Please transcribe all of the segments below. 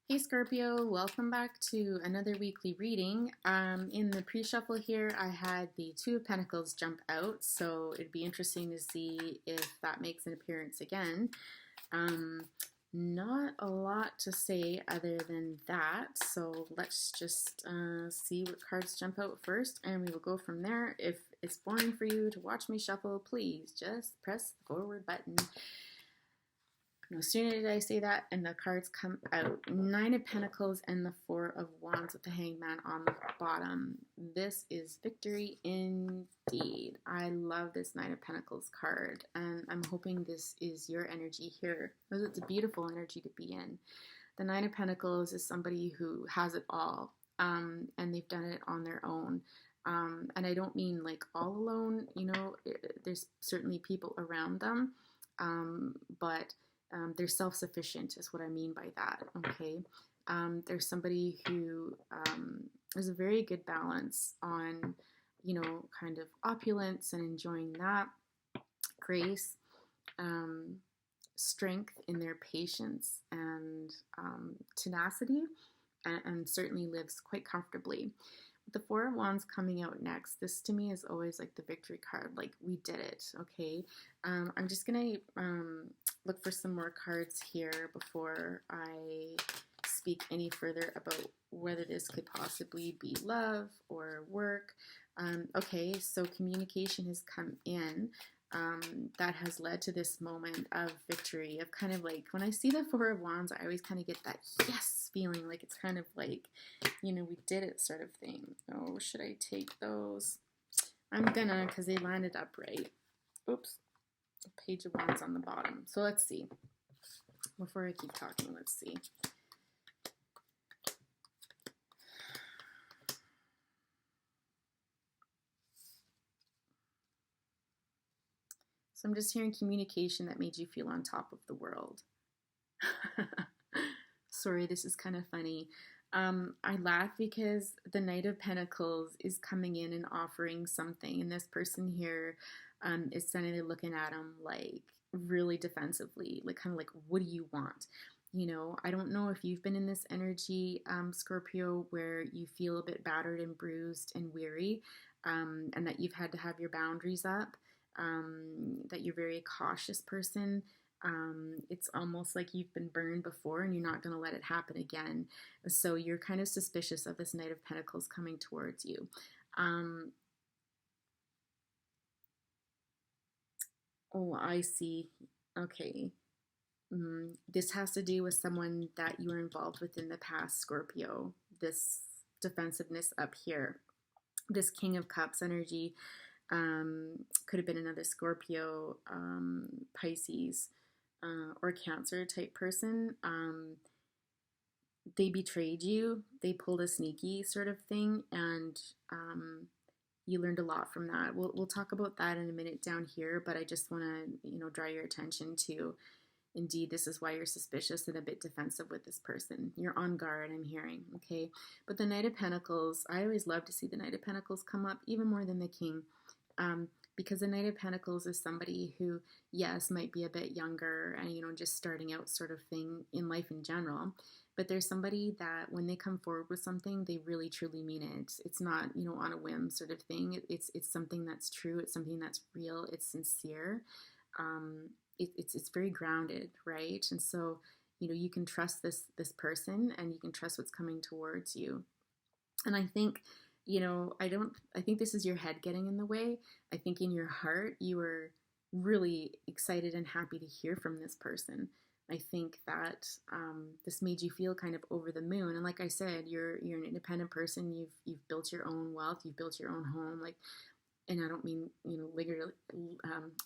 Hey Scorpio, welcome back to another weekly reading. In the pre-shuffle here, I had the Two of Pentacles jump out, so it'd be interesting to see if that makes an appearance again. Um, Not a lot to say other than that, so let's just see what cards jump out first, and we will go from there. If it's boring for you to watch me shuffle, please just press the forward button. No sooner did I say that, and the cards come out. Nine of Pentacles and the Four of Wands with the Hangman on the bottom. This is victory indeed. I love this Nine of Pentacles card, and I'm hoping this is your energy here, because it's a beautiful energy to be in. The Nine of Pentacles is somebody who has it all, and they've done it on their own. And I don't mean like all alone, there's certainly people around them, but they're self-sufficient is what I mean by that, okay? There's somebody who has a very good balance on, kind of opulence and enjoying that, grace, strength in their patience and tenacity, and certainly lives quite comfortably. With the Four of Wands coming out next, this to me is always like the victory card, like we did it, okay? I'm just gonna look for some more cards here before I speak any further about whether this could possibly be love or work. Okay, so communication has come in. That has led to this moment of victory, of kind of like, when I see the Four of Wands, I always kind of get that yes feeling, like it's kind of like, we did it sort of thing. Oh, should I take those? I'm gonna, because they landed upright. Oops. Page of Wands on the bottom. So let's see. Before I keep talking, let's see. So I'm just hearing communication that made you feel on top of the world. Sorry, this is kind of funny. I laugh because the Knight of Pentacles is coming in and offering something, and this person here is suddenly looking at him like really defensively, like kind of like, what do you want? I don't know if you've been in this energy, Scorpio, where you feel a bit battered and bruised and weary, and that you've had to have your boundaries up, that you're a very cautious person. It's almost like you've been burned before and you're not going to let it happen again. So you're kind of suspicious of this Knight of Pentacles coming towards you. Oh, I see. Okay. This has to do with someone that you were involved with in the past, Scorpio. This defensiveness up here. This King of Cups energy could have been another Scorpio, Pisces, or Cancer type person. They betrayed you. They pulled a sneaky sort of thing, and you learned a lot from that. We'll talk about that in a minute down here, but I just want to draw your attention to, indeed, this is why you're suspicious and a bit defensive with this person. You're on guard, I'm hearing, okay? But the Knight of Pentacles, I always love to see the Knight of Pentacles come up, even more than the King, because the Knight of Pentacles is somebody who, yes, might be a bit younger and, just starting out sort of thing in life in general. But there's somebody that when they come forward with something, they really truly mean it. It's not, on a whim sort of thing. It's something that's true. It's something that's real. It's sincere. It's very grounded, right? And so, you can trust this person, and you can trust what's coming towards you. And I think, I think this is your head getting in the way. I think in your heart, you were really excited and happy to hear from this person. I think that this made you feel kind of over the moon. And like I said, you're an independent person. You've built your own wealth. You've built your own home. Like, and I don't mean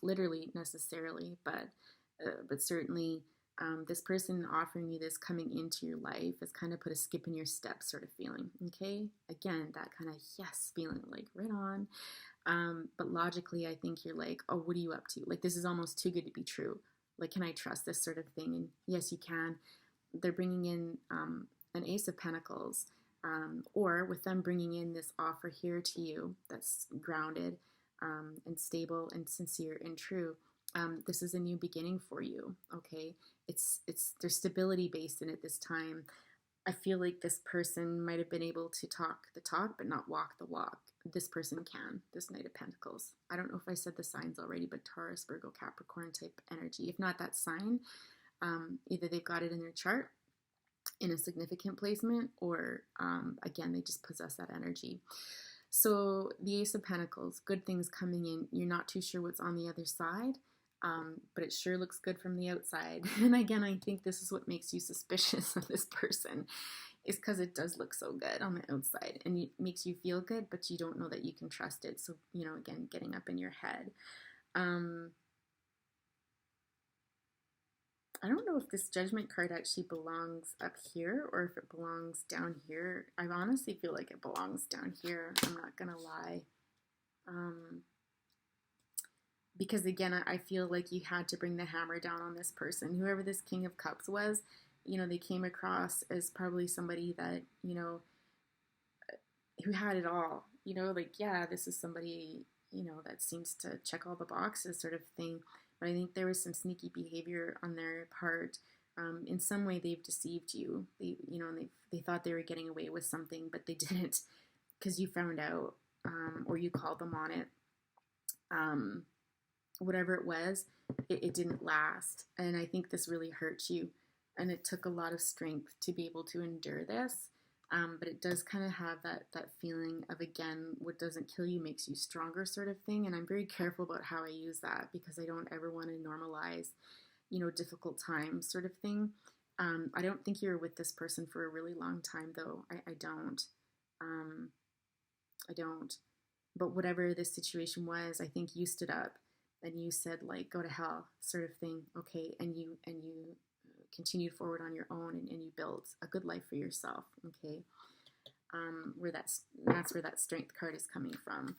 literally necessarily, but certainly this person offering you this coming into your life has kind of put a skip in your step sort of feeling. Okay, again, that kind of yes feeling, like right on. But logically, I think you're like, oh, what are you up to? Like, this is almost too good to be true. Like, can I trust this sort of thing? And yes, you can. They're bringing in an Ace of Pentacles, or with them bringing in this offer here to you that's grounded and stable and sincere and true. This is a new beginning for you, okay? There's stability based in it this time. I feel like this person might have been able to talk the talk but not walk the walk. This person can, this Knight of Pentacles. I don't know if I said the signs already, but Taurus, Virgo, Capricorn type energy. If not that sign, either they've got it in their chart in a significant placement, or again, they just possess that energy. So the Ace of Pentacles, good things coming in. You're not too sure what's on the other side, but it sure looks good from the outside. And again, I think this is what makes you suspicious of this person, is because it does look so good on the outside, and it makes you feel good, but you don't know that you can trust it. So, you know, again, getting up in your head. I don't know if this Judgment card actually belongs up here or if it belongs down here. I honestly feel like it belongs down here. I'm not going to lie. Because again, I feel like you had to bring the hammer down on this person. Whoever this King of Cups was, you know, they came across as probably somebody that, you know, who had it all. You know, like, yeah, this is somebody, you know, that seems to check all the boxes sort of thing. But I think there was some sneaky behavior on their part. In some way, they've deceived you. You know, they thought they were getting away with something, but they didn't, because you found out, or you called them on it. Whatever it was, it didn't last. And I think this really hurt you. And it took a lot of strength to be able to endure this. But it does kind of have that feeling of, again, what doesn't kill you makes you stronger sort of thing. And I'm very careful about how I use that, because I don't ever want to normalize, you know, difficult times sort of thing. I don't think you were with this person for a really long time, though. I don't. I don't. But whatever this situation was, I think you stood up and you said, like, go to hell sort of thing. Okay. And you continued forward on your own, and you built a good life for yourself. Okay. That's where that Strength card is coming from.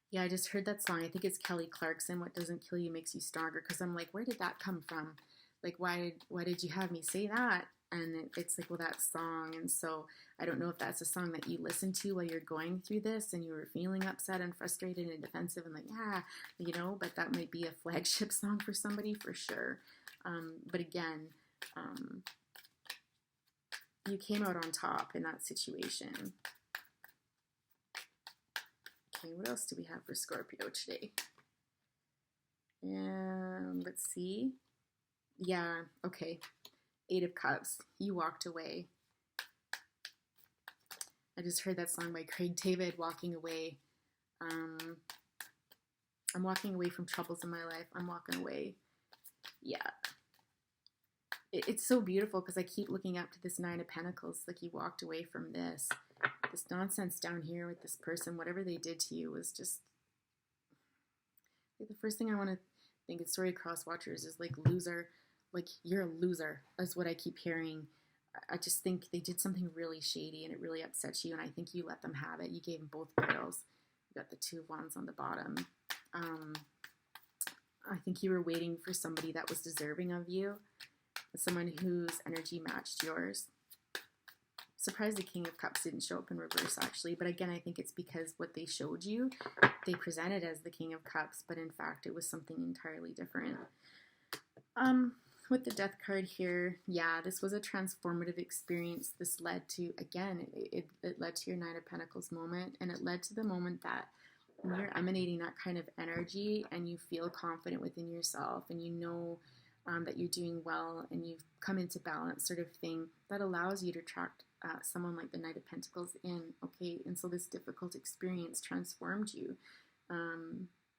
Yeah, I just heard that song. I think it's Kelly Clarkson, What Doesn't Kill You Makes You Stronger, because I'm like, where did that come from? Like, why did you have me say that? And it's like, well, that song. And so I don't know if that's a song that you listen to while you're going through this and you were feeling upset and frustrated and defensive and like, you know, but that might be a flagship song for somebody for sure. But again, you came out on top in that situation. Okay, what else do we have for Scorpio today? And let's see. Yeah, okay. 8 of Cups. You walked away. I just heard that song by Craig David, Walking Away. I'm walking away from troubles in my life. I'm walking away. Yeah. It's so beautiful, because I keep looking up to this 9 of Pentacles. Like, you walked away from this nonsense down here with this person. Whatever they did to you was just, like, the first thing I want to think is, sorry, cross watchers, is like, loser. Like, you're a loser, is what I keep hearing. I just think they did something really shady and it really upset you, and I think you let them have it. You gave them both barrels. You got the 2 of Wands on the bottom. I think you were waiting for somebody that was deserving of you, someone whose energy matched yours. Surprised the King of Cups didn't show up in reverse, actually. But again, I think it's because what they showed you, they presented as the King of Cups, but in fact, it was something entirely different. With the Death card here, yeah, this was a transformative experience. This led to, again, it led to your 9 of Pentacles moment, and it led to the moment that when you're emanating that kind of energy and you feel confident within yourself and you know that you're doing well and you've come into balance sort of thing, that allows you to attract someone like the Knight of Pentacles in, okay? And so this difficult experience transformed you.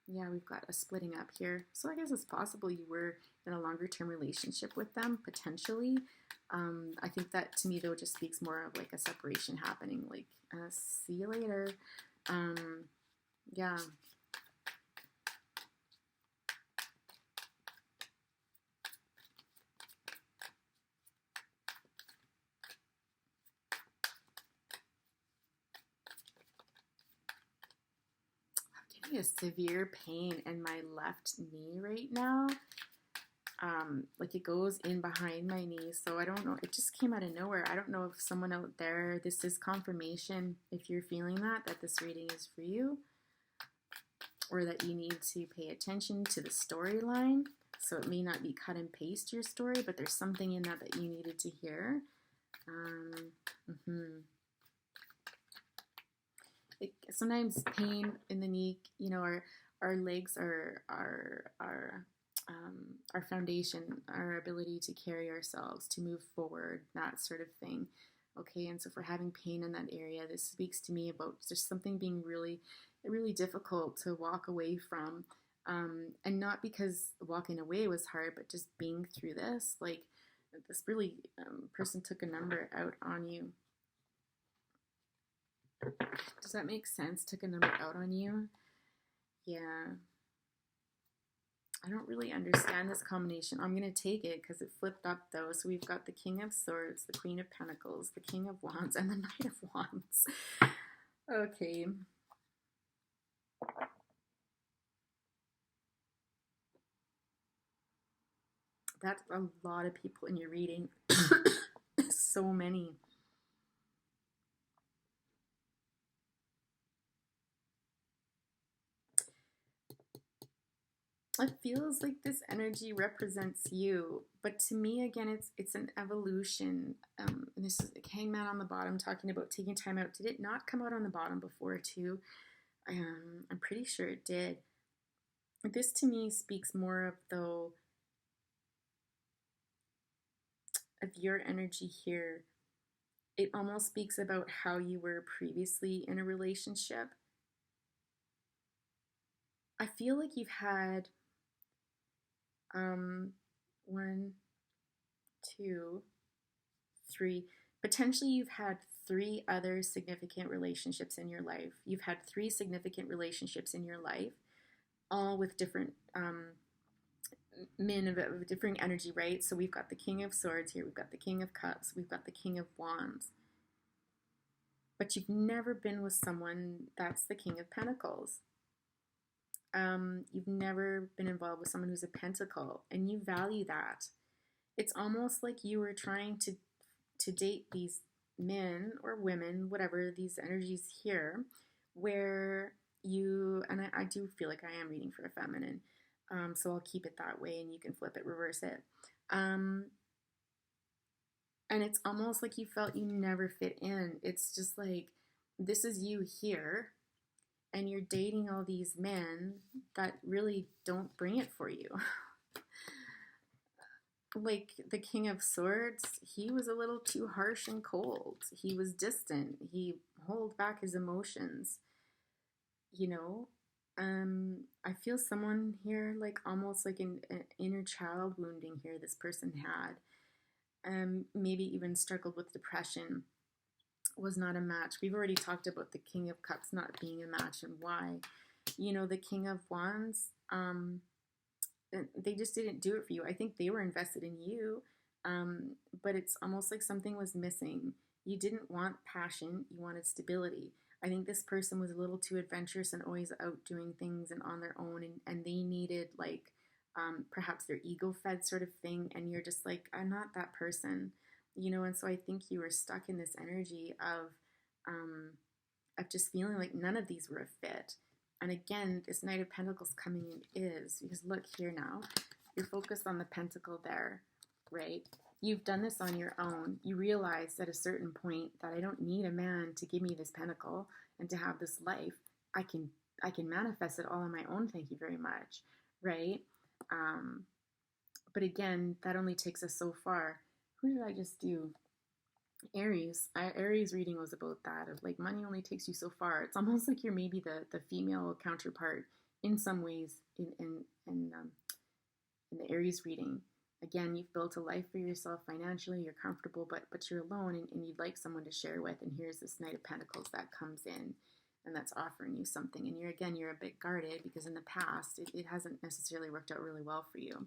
Yeah, we've got a splitting up here. So I guess it's possible you were in a longer term relationship with them, potentially. I think that to me, though, just speaks more of like a separation happening, like, see you later. Yeah. A severe pain in my left knee right now. Like, it goes in behind my knee, so I don't know, it just came out of nowhere. I don't know if someone out there, this is confirmation, if you're feeling that this reading is for you, or that you need to pay attention to the storyline. So it may not be cut and paste your story, but there's something in that that you needed to hear. Sometimes pain in the knee, you know, our legs are our foundation, our ability to carry ourselves, to move forward, that sort of thing. Okay, and so if we're having pain in that area, this speaks to me about just something being really, really difficult to walk away from. And not because walking away was hard, but just being through this. Like, this really person took a number out on you. Does that make sense? Took a number out on you? Yeah. I don't really understand this combination. I'm going to take it because it flipped up though. So we've got the King of Swords, the Queen of Pentacles, the King of Wands, and the Knight of Wands. Okay. That's a lot of people in your reading. So many. It feels like this energy represents you, but to me, again, it's an evolution. And this is a Hangman on the bottom talking about taking time out. Did it not come out on the bottom before too? I'm pretty sure it did. This to me speaks more of though of your energy here. It almost speaks about how you were previously in a relationship. I feel like you've had 1, 2, 3. Potentially you've had 3 other significant relationships in your life. You've had 3 significant relationships in your life, all with different men of differing energy, right? So we've got the King of Swords here, we've got the King of Cups, we've got the King of Wands. But you've never been with someone that's the King of Pentacles. You've never been involved with someone who's a pentacle, and you value that. It's almost like you were trying to date these men or women, whatever, these energies here, where you, and I do feel like I am reading for a feminine, so I'll keep it that way, and you can flip it, reverse it. And it's almost like you felt you never fit in. It's just like, this is you here, and you're dating all these men that really don't bring it for you. Like the King of Swords, he was a little too harsh and cold. He was distant. He held back his emotions. You know, I feel someone here, like almost like an inner child wounding here this person had. Maybe even struggled with depression. Was not a match. We've already talked about the King of Cups not being a match and why. You know, the King of Wands, they just didn't do it for you. I think they were invested in you, but it's almost like something was missing. You didn't want passion, you wanted stability. I think this person was a little too adventurous and always out doing things and on their own, and they needed like perhaps their ego fed sort of thing, and you're just like, I'm not that person, you know. And so I think you were stuck in this energy of just feeling like none of these were a fit. And again, this Knight of Pentacles coming in is, because look here now, you're focused on the pentacle there, right? You've done this on your own. You realize at a certain point that I don't need a man to give me this pentacle and to have this life. I can manifest it all on my own, thank you very much, right? But again, that only takes us so far. Who did I just do? Aries. Aries reading was about that, of like money only takes you so far. It's almost like you're maybe the female counterpart in some ways in the Aries reading. Again, you've built a life for yourself financially, you're comfortable, but you're alone, and you'd like someone to share with. And here's this Knight of Pentacles that comes in, and that's offering you something. And you're a bit guarded because in the past it hasn't necessarily worked out really well for you.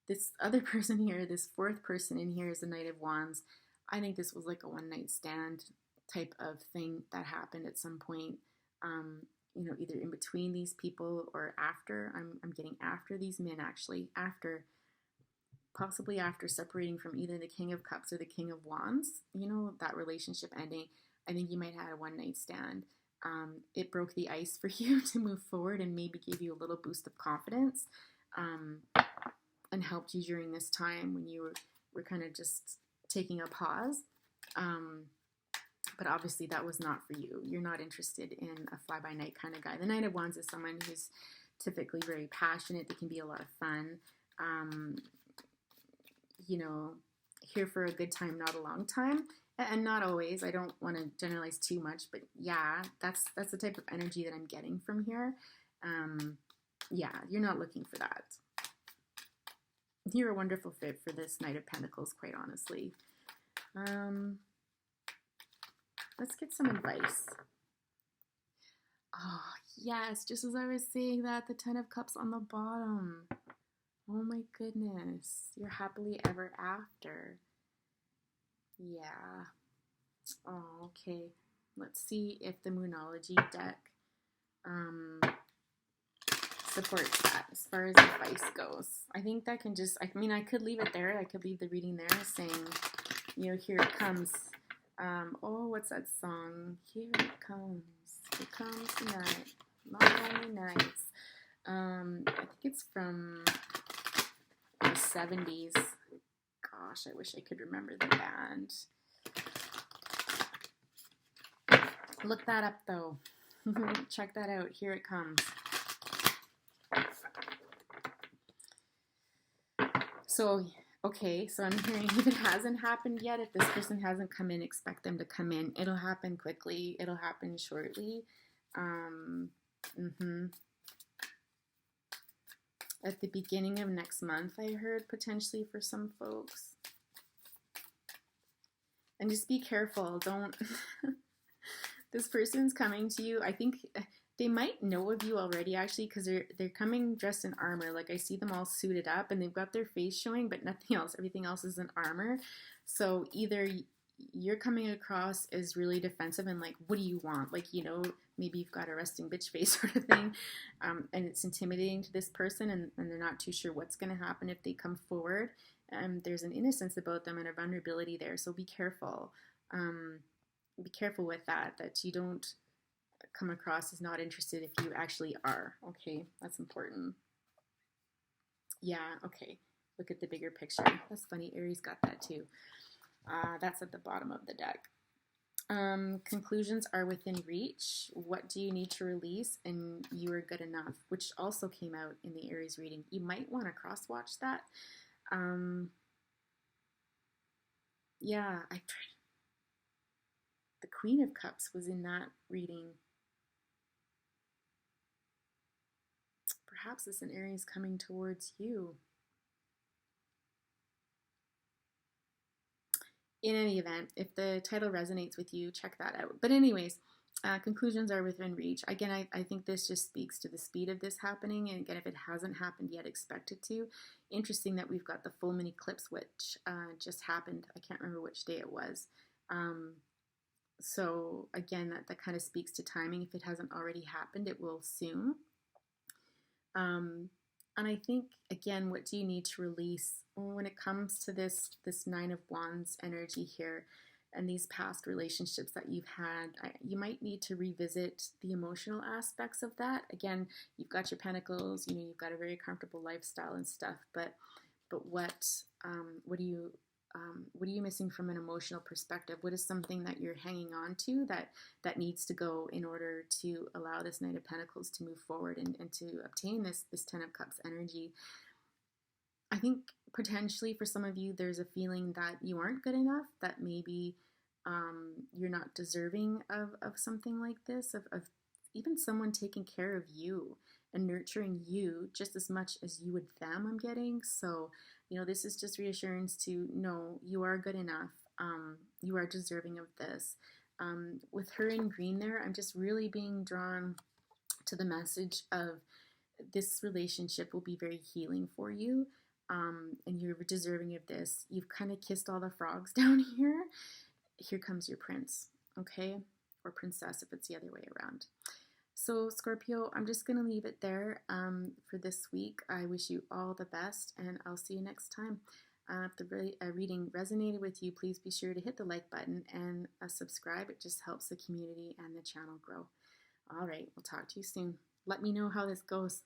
This other person here, this 4th person in here, is the Knight of Wands. I think this was like a one night stand type of thing that happened at some point, you know, either in between these people or after. I'm getting after these men, actually, possibly after separating from either the King of Cups or the King of Wands, you know, that relationship ending. I think you might have had a one night stand. It broke the ice for you to move forward and maybe gave you a little boost of confidence. and helped you during this time when you were kind of just taking a pause. But obviously that was not for you. You're not interested in a fly-by-night kind of guy. The Knight of Wands is someone who's typically very passionate. They can be a lot of fun. You know, here for a good time, not a long time. And not always. I don't want to generalize too much, but yeah, that's the type of energy that I'm getting from here. Yeah, you're not looking for that. You're a wonderful fit for this Knight of Pentacles, quite honestly. Let's get some advice. Oh, yes, just as I was saying that, the Ten of Cups on the bottom. Oh my goodness. You're happily ever after. Yeah. Oh, okay. Let's see if the Moonology deck supports that as far as advice goes. I think that can just, I mean, I could leave it there. I could leave the reading there saying, you know, here it comes. Oh, what's that song? Here it comes. Here comes the night. Long nights. I think it's from the 70s. Gosh, I wish I could remember the band. Look that up, though. Check that out. Here it comes. So, okay, so I'm hearing if it hasn't happened yet, if this person hasn't come in, expect them to come in. It'll happen quickly. It'll happen shortly. At the beginning of next month, I heard, potentially for some folks. And just be careful. Don't... This person's coming to you. I think they might know of you already, actually, because they're coming dressed in armor. Like, I see them all suited up, and they've got their face showing, but nothing else. Everything else is in armor. So either you're coming across as really defensive and like, what do you want? Like, you know, maybe you've got a resting bitch face sort of thing, and it's intimidating to this person, and they're not too sure what's going to happen if they come forward. There's an innocence about them and a vulnerability there, so be careful. Be careful with that you don't come across as not interested if you actually are. Okay, that's important. Yeah, okay. Look at the bigger picture. That's funny. Aries got that too. That's at the bottom of the deck. Conclusions are within reach. What do you need to release? And you are good enough, which also came out in the Aries reading. You might want to cross-watch that. Yeah, I tried. The Queen of Cups was in that reading. Perhaps it's an Aries coming towards you. In any event, if the title resonates with you, check that out. But anyways, conclusions are within reach. Again, I think this just speaks to the speed of this happening. And again, if it hasn't happened yet, expect it to. Interesting that we've got the full moon eclipse, which just happened. I can't remember which day it was. So again, that kind of speaks to timing. If it hasn't already happened, it will soon. And I think, again, what do you need to release when it comes to this Nine of Wands energy here and these past relationships that you've had? You might need to revisit the emotional aspects of that. Again, you've got your pentacles, you know, you've got a very comfortable lifestyle and stuff, but what are you missing from an emotional perspective? What is something that you're hanging on to that needs to go in order to allow this Knight of Pentacles to move forward and to obtain this Ten of Cups energy? I think potentially for some of you, there's a feeling that you aren't good enough, that maybe you're not deserving of something like this, of even someone taking care of you and nurturing you just as much as you would them, I'm getting. So, you know, this is just reassurance to know you are good enough. You are deserving of this. With her in green there, I'm just really being drawn to the message of this relationship will be very healing for you. And you're deserving of this. You've kind of kissed all the frogs down here. Here comes your prince, okay? Or princess if it's the other way around. So Scorpio, I'm just going to leave it there for this week. I wish you all the best, and I'll see you next time. If the reading resonated with you, please be sure to hit the like button and subscribe. It just helps the community and the channel grow. All right, we'll talk to you soon. Let me know how this goes.